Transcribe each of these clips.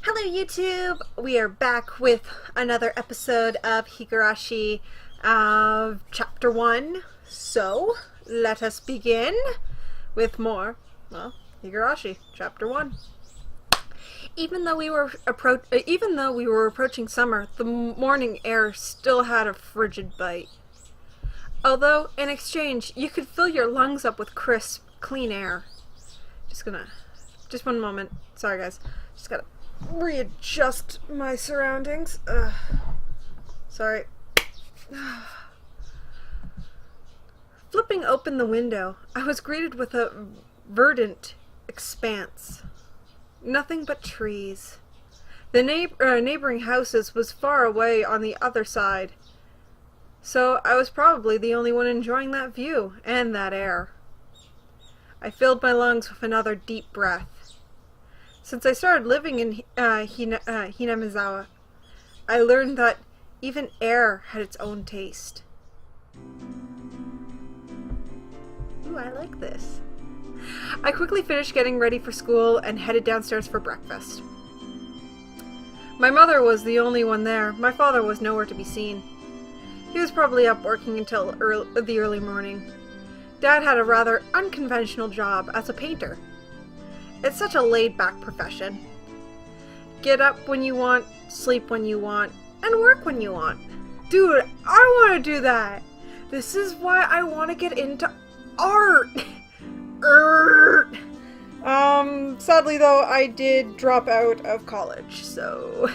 Hello YouTube! We are back with another episode of Higurashi Chapter 1. So, let us begin with more, Higurashi Chapter 1. Even though we were approaching summer, the morning air still had a frigid bite. Although, in exchange, you could fill your lungs up with crisp, clean air. Just one moment. Sorry guys. Just gotta readjust my surroundings. Sorry. Flipping open the window, I was greeted with a verdant expanse. Nothing but trees. The neighboring houses was far away on the other side, so I was probably the only one enjoying that view and that air. I filled my lungs with another deep breath. Since I started living in Hinamizawa, I learned that even air had its own taste. Ooh, I like this. I quickly finished getting ready for school and headed downstairs for breakfast. My mother was the only one there. My father was nowhere to be seen. He was probably up working until the early morning. Dad had a rather unconventional job as a painter. It's such a laid-back profession. Get up when you want, sleep when you want, and work when you want. Dude, I want to do that! This is why I want to get into art! Sadly though, I did drop out of college, so...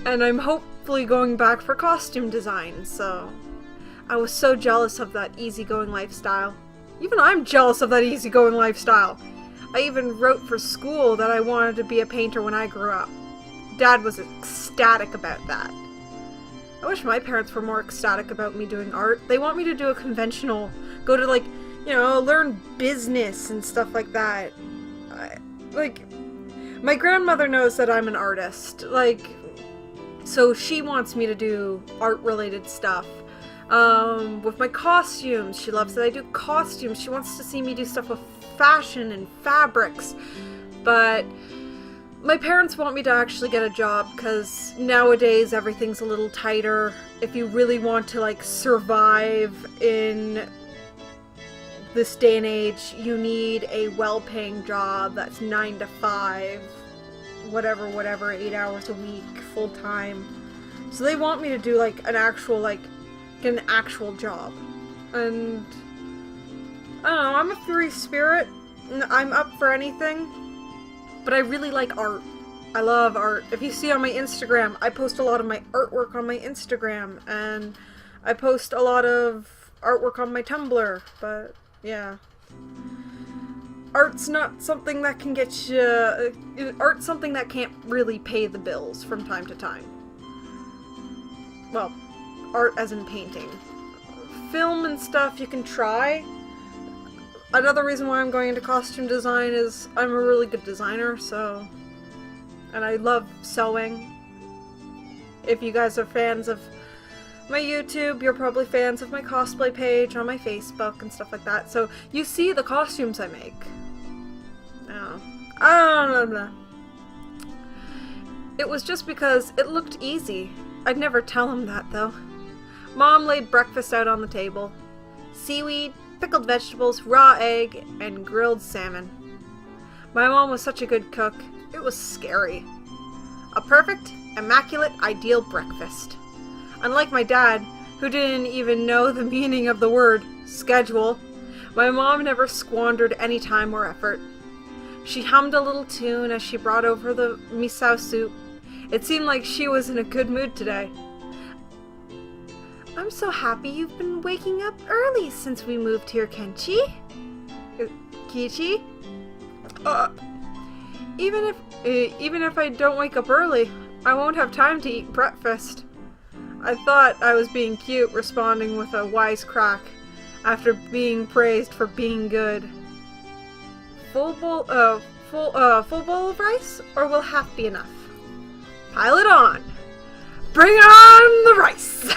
And I'm hopefully going back for costume design, so... I was so jealous of that easygoing lifestyle. Even I'm jealous of that easygoing lifestyle. I even wrote for school that I wanted to be a painter when I grew up. Dad was ecstatic about that. I wish my parents were more ecstatic about me doing art. They want me to do a conventional, go to learn business and stuff like that. My grandmother knows that I'm an artist. So she wants me to do art-related stuff. With my costumes, she loves that I do costumes. She wants to see me do stuff with fashion and fabrics, but my parents want me to actually get a job because nowadays everything's a little tighter. If you really want to survive in this day and age, you need a well-paying job that's 9 to 5, whatever, 8 hours a week, full-time. So they want me to do an actual job. And I don't know, I'm a free spirit. I'm up for anything. But I really like art. I love art. If you see on my Instagram, I post a lot of my artwork on my Instagram. And I post a lot of artwork on my Tumblr. But, yeah. Art's not something that can get you... Art's something that can't really pay the bills from time to time. Well, art as in painting. Film and stuff you can try. Another reason why I'm going into costume design is I'm a really good designer, so... And I love sewing. If you guys are fans of my YouTube, you're probably fans of my cosplay page on my Facebook and stuff like that, so you see the costumes I make. It was just because it looked easy. I'd never tell him that, though. Mom laid breakfast out on the table. Seaweed, pickled vegetables, raw egg, and grilled salmon. My mom was such a good cook, it was scary. A perfect, immaculate, ideal breakfast. Unlike my dad, who didn't even know the meaning of the word schedule, my mom never squandered any time or effort. She hummed a little tune as she brought over the miso soup. It seemed like she was in a good mood today. I'm so happy you've been waking up early since we moved here, Kenchi. Kichi? Even if I don't wake up early, I won't have time to eat breakfast. I thought I was being cute, responding with a wisecrack after being praised for being good. Full bowl of rice, or will half be enough? Pile it on! Bring on the rice!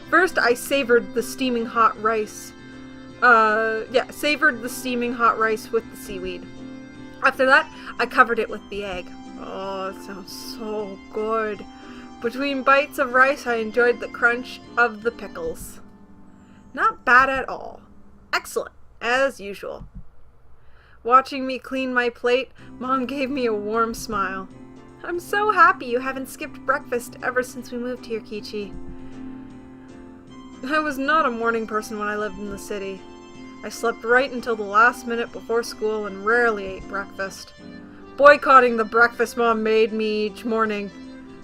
First, I savored the steaming hot rice. Savored the steaming hot rice with the seaweed. After that, I covered it with the egg. Oh, it sounds so good. Between bites of rice, I enjoyed the crunch of the pickles. Not bad at all. Excellent, as usual. Watching me clean my plate, Mom gave me a warm smile. I'm so happy you haven't skipped breakfast ever since we moved here, Kichi. I was not a morning person when I lived in the city. I slept right until the last minute before school and rarely ate breakfast. Boycotting the breakfast Mom made me each morning.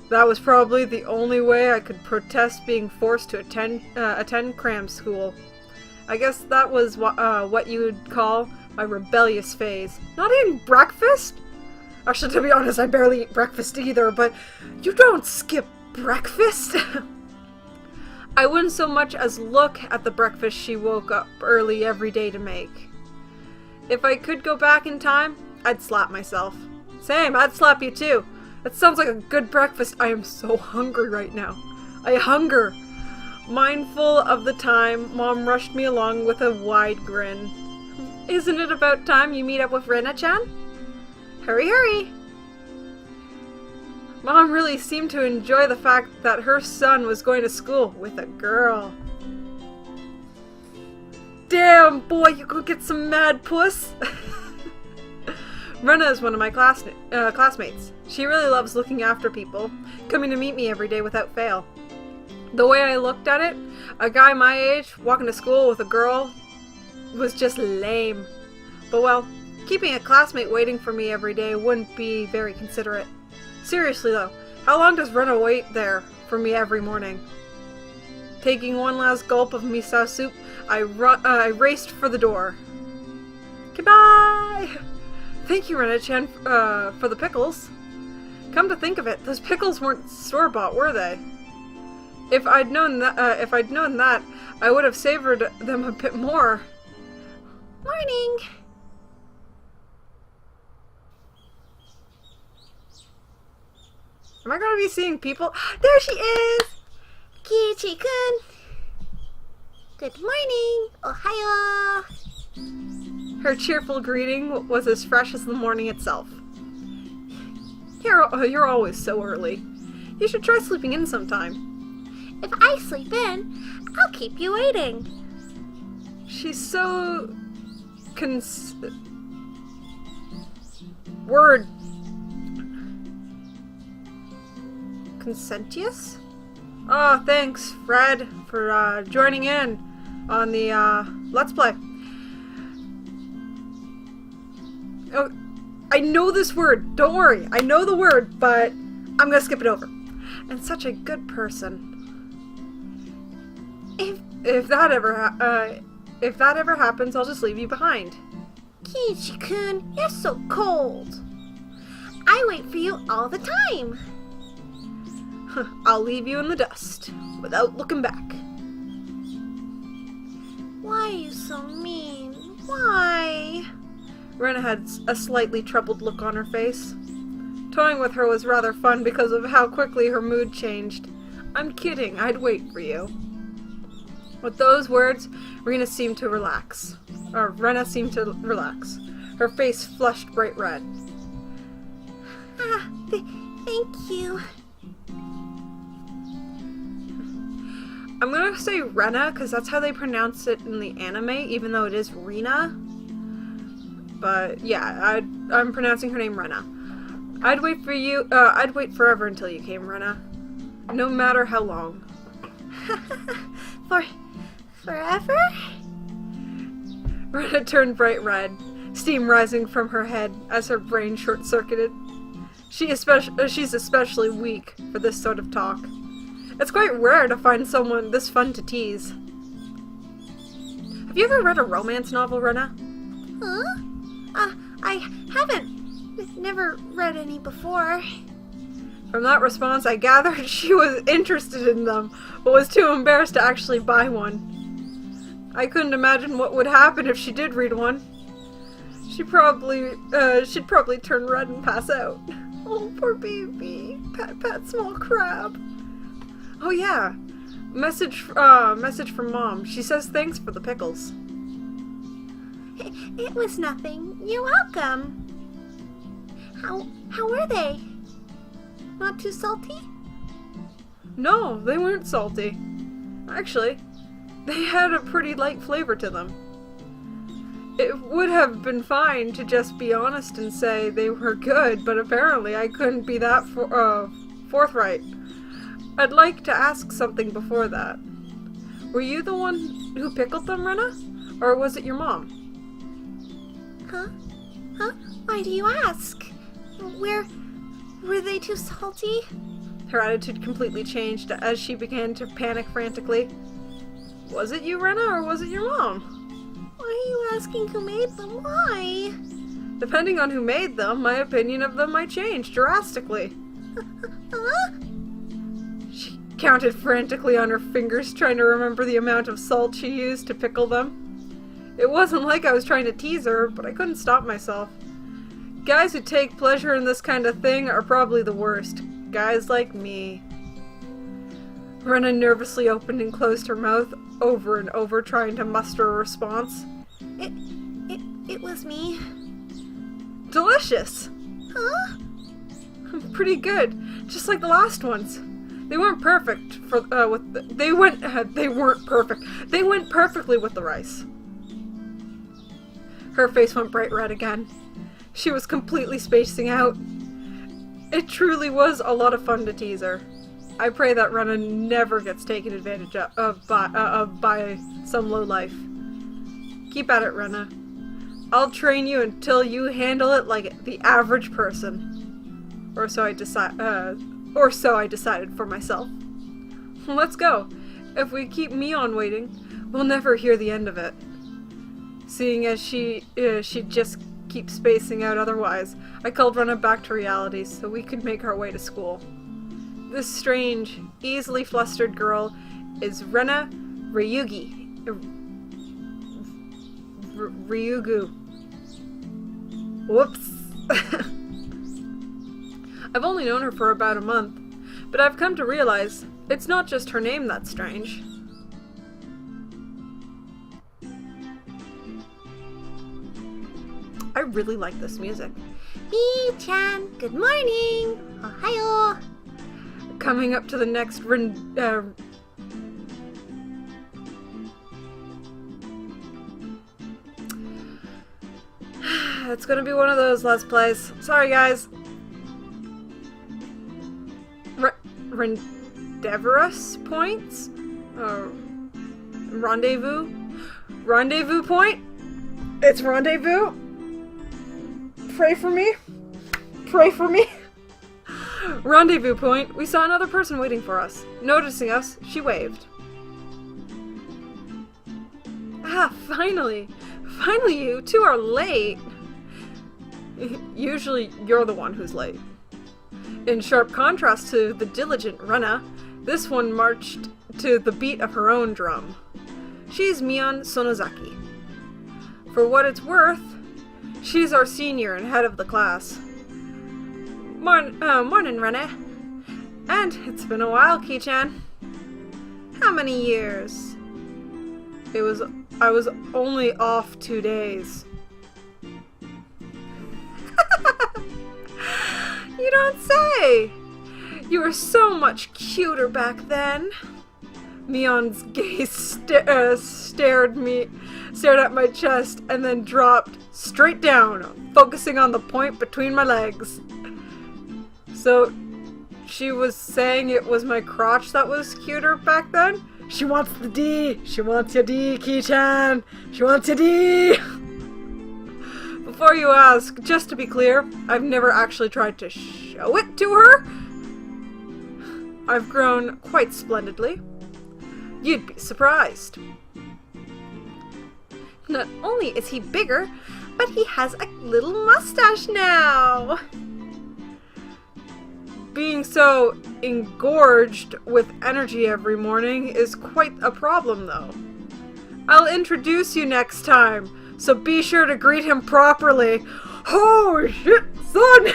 That was probably the only way I could protest being forced to attend cram school. I guess that was what you would call my rebellious phase. Not eating breakfast? Actually, to be honest, I barely eat breakfast either, but you don't skip breakfast? I wouldn't so much as look at the breakfast she woke up early every day to make. If I could go back in time, I'd slap myself. Same, I'd slap you too. That sounds like a good breakfast. I am so hungry right now. I hunger. Mindful of the time, Mom rushed me along with a wide grin. Isn't it about time you meet up with Rena-chan? Hurry, hurry! Mom really seemed to enjoy the fact that her son was going to school with a girl. Damn, boy, you go get some mad puss! Rena is one of my classmates. She really loves looking after people, coming to meet me every day without fail. The way I looked at it, a guy my age walking to school with a girl was just lame. But well, keeping a classmate waiting for me every day wouldn't be very considerate. Seriously though, how long does Rena wait there for me every morning? Taking one last gulp of miso soup, I raced for the door. Goodbye! Thank you, Rena-chan, for the pickles. Come to think of it, those pickles weren't store-bought, were they? If I'd known that, I would have savored them a bit more. Morning! Am I going to be seeing people? There she is! Kichi-kun! Good morning! Ohayo! Her cheerful greeting was as fresh as the morning itself. You're always so early. You should try sleeping in sometime. If I sleep in, I'll keep you waiting. She's so... Consentious? Oh, thanks, Fred, for joining in on the Let's Play. Oh, I know this word. Don't worry. I know the word, but I'm gonna skip it over. And such a good person. If that ever happens, I'll just leave you behind. Kichi-kun, you're so cold. I wait for you all the time. I'll leave you in the dust without looking back. Why are you so mean? Why? Rena had a slightly troubled look on her face. Toying with her was rather fun because of how quickly her mood changed. I'm kidding, I'd wait for you. With those words, Rena seemed to relax. Her face flushed bright red. Thank you. I'm gonna say Rena, because that's how they pronounce it in the anime, even though it is Rena. But yeah, I'm pronouncing her name Rena. I'd wait for you, I'd wait forever until you came, Rena. No matter how long. Forever? Rena turned bright red, steam rising from her head as her brain short-circuited. She's especially weak for this sort of talk. It's quite rare to find someone this fun to tease. Have you ever read a romance novel, Rena? Huh? I haven't. Never read any before. From that response, I gathered she was interested in them, but was too embarrassed to actually buy one. I couldn't imagine what would happen if she did read one. She'd probably turn red and pass out. Oh, poor baby. Pat, small crab. Oh yeah, message from Mom. She says thanks for the pickles. It was nothing. You're welcome. How were they? Not too salty? No, they weren't salty. Actually, they had a pretty light flavor to them. It would have been fine to just be honest and say they were good, but apparently I couldn't be that forthright. I'd like to ask something before that. Were you the one who pickled them, Rena? Or was it your mom? Huh? Why do you ask? Were they too salty? Her attitude completely changed as she began to panic frantically. Was it you, Rena, or was it your mom? Why are you asking who made them? Why? Depending on who made them, my opinion of them might change drastically. Huh? She counted frantically on her fingers, trying to remember the amount of salt she used to pickle them. It wasn't like I was trying to tease her, but I couldn't stop myself. Guys who take pleasure in this kind of thing are probably the worst. Guys like me. Rena nervously opened and closed her mouth over and over, trying to muster a response. It was me. Delicious! Huh? Pretty good, just like the last ones. They weren't perfect they weren't perfect. They went perfectly with the rice. Her face went bright red again. She was completely spacing out. It truly was a lot of fun to tease her. I pray that Rena never gets taken advantage of by some lowlife. Keep at it, Rena. I'll train you until you handle it like the average person. Or so I decided for myself. Let's go. If we keep Mion waiting, we'll never hear the end of it. Seeing as she'd just keep spacing out otherwise, I called Rena back to reality so we could make our way to school. This strange, easily flustered girl is Rena Ryugu. Whoops. I've only known her for about a month, but I've come to realize it's not just her name that's strange. I really like this music. Mi-chan, good morning. Ohayo. Coming up to the next it's gonna be one of those Let's Plays. Sorry, guys. Rendevorous points? Rendezvous? Rendezvous point? It's rendezvous? Pray for me? Pray for me? Rendezvous point. We saw another person waiting for us. Noticing us, she waved. Ah, finally! Finally, you two are late! Usually, you're the one who's late. In sharp contrast to the diligent Rena, this one marched to the beat of her own drum. She's Mion Sonozaki. For what it's worth, she's our senior and head of the class. Morning, Rena. And it's been a while, Ki-chan. How many years? I was only off 2 days. You don't say! You were so much cuter back then. Mion's gaze stared at my chest and then dropped straight down, focusing on the point between my legs. So, she was saying it was my crotch that was cuter back then? She wants the D! She wants your D, Ki-chan! She wants your D! Before you ask, just to be clear, I've never actually tried to show it to her. I've grown quite splendidly. You'd be surprised. Not only is he bigger, but he has a little mustache now. Being so engorged with energy every morning is quite a problem, though. I'll introduce you next time, so be sure to greet him properly. Oh shit, son!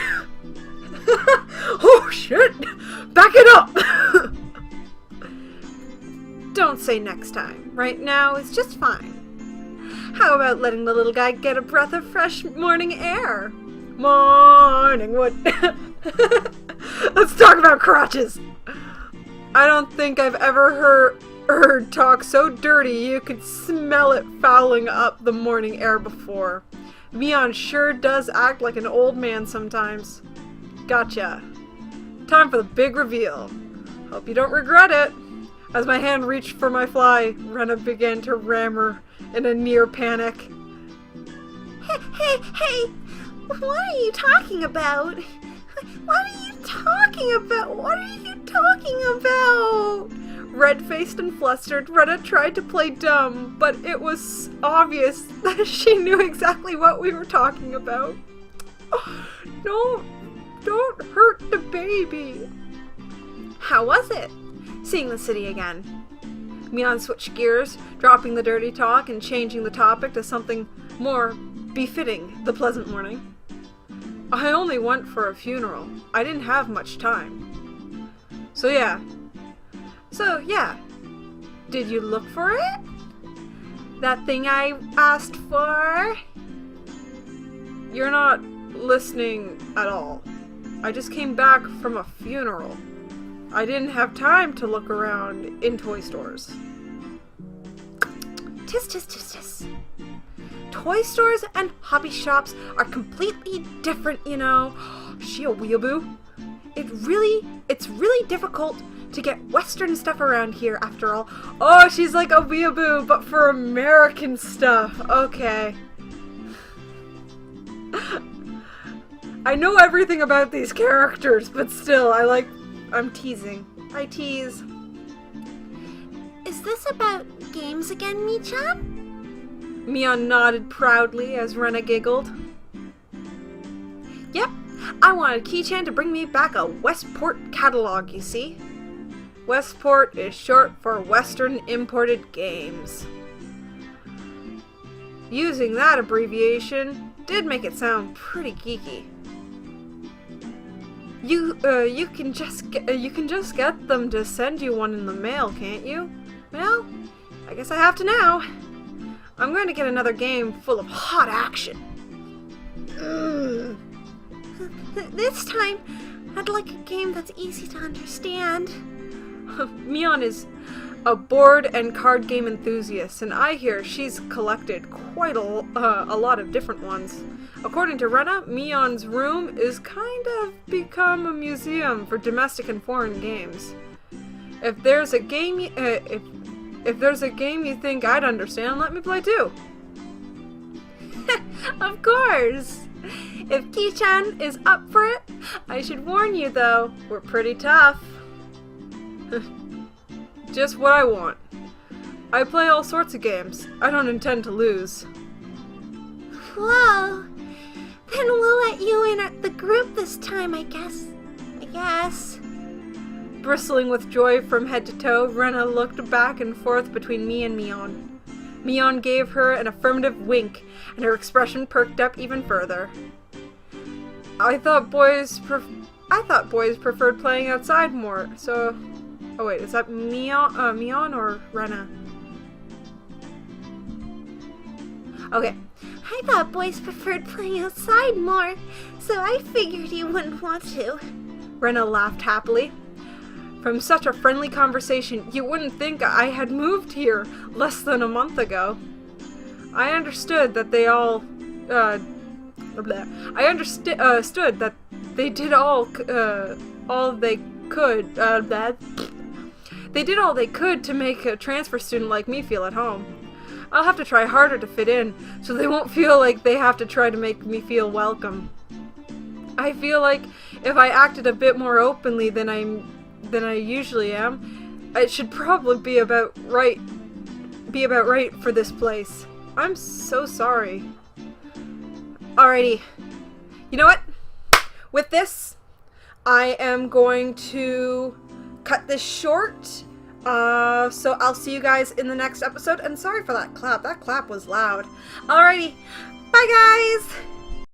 Oh shit! Back it up! Don't say next time. Right now is just fine. How about letting the little guy get a breath of fresh morning air? Morning wood. Let's talk about crotches. I don't think I've ever heard talk so dirty you could smell it fouling up the morning air before. Mion sure does act like an old man sometimes. Gotcha. Time for the big reveal. Hope you don't regret it. As my hand reached for my fly, Rena began to ram her in a near panic. Hey, what are you talking about? What are you talking about? Red-faced and flustered, Rena tried to play dumb, but it was obvious that she knew exactly what we were talking about. No, don't hurt the baby. How was it? Seeing the city again. Mion switched gears, dropping the dirty talk and changing the topic to something more befitting the pleasant morning. I only went for a funeral. I didn't have much time. So yeah. Did you look for it? That thing I asked for? You're not listening at all. I just came back from a funeral. I didn't have time to look around in toy stores. Tis. Toy stores and hobby shops are completely different, you know. She a weeaboo? It's really difficult to get Western stuff around here after all. Oh, she's like a weeaboo, but for American stuff. Okay. I know everything about these characters, but still, I'm teasing. I tease. Is this about games again, Michan? Mion nodded proudly as Rena giggled. Yep, I wanted Key-chan to bring me back a Westport catalog, you see. Westport is short for Western Imported Games. Using that abbreviation did make it sound pretty geeky. You can just get them to send you one in the mail, can't you? Well, I guess I have to now. I'm going to get another game full of hot action. This time, I'd like a game that's easy to understand. Mion is a board and card game enthusiast, and I hear she's collected quite a lot of different ones. According to Rena, Mion's room is kind of become a museum for domestic and foreign games. If there's a game you think I'd understand, let me play too. Of course! If Key-chan is up for it, I should warn you though, We're pretty tough. Just what I want. I play all sorts of games. I don't intend to lose. Whoa! Then we'll let you in at the group this time, I guess. Bristling with joy from head to toe, Rena looked back and forth between me and Mion. Mion gave her an affirmative wink, and her expression perked up even further. I thought boys preferred playing outside more, so... Oh wait, is that Mion or Rena? Okay. I thought boys preferred playing outside more, so I figured you wouldn't want to. Rena laughed happily. From such a friendly conversation, you wouldn't think I had moved here less than a month ago. I understood that they stood that they did all they could. They did all they could to make a transfer student like me feel at home. I'll have to try harder to fit in, so they won't feel like they have to try to make me feel welcome. I feel like if I acted a bit more openly than I usually am, it should probably be about right for this place. I'm so sorry. Alrighty. You know what? With this, I am going to cut this short. So I'll see you guys in the next episode. And sorry for that clap. That clap was loud. Alrighty. Bye, guys!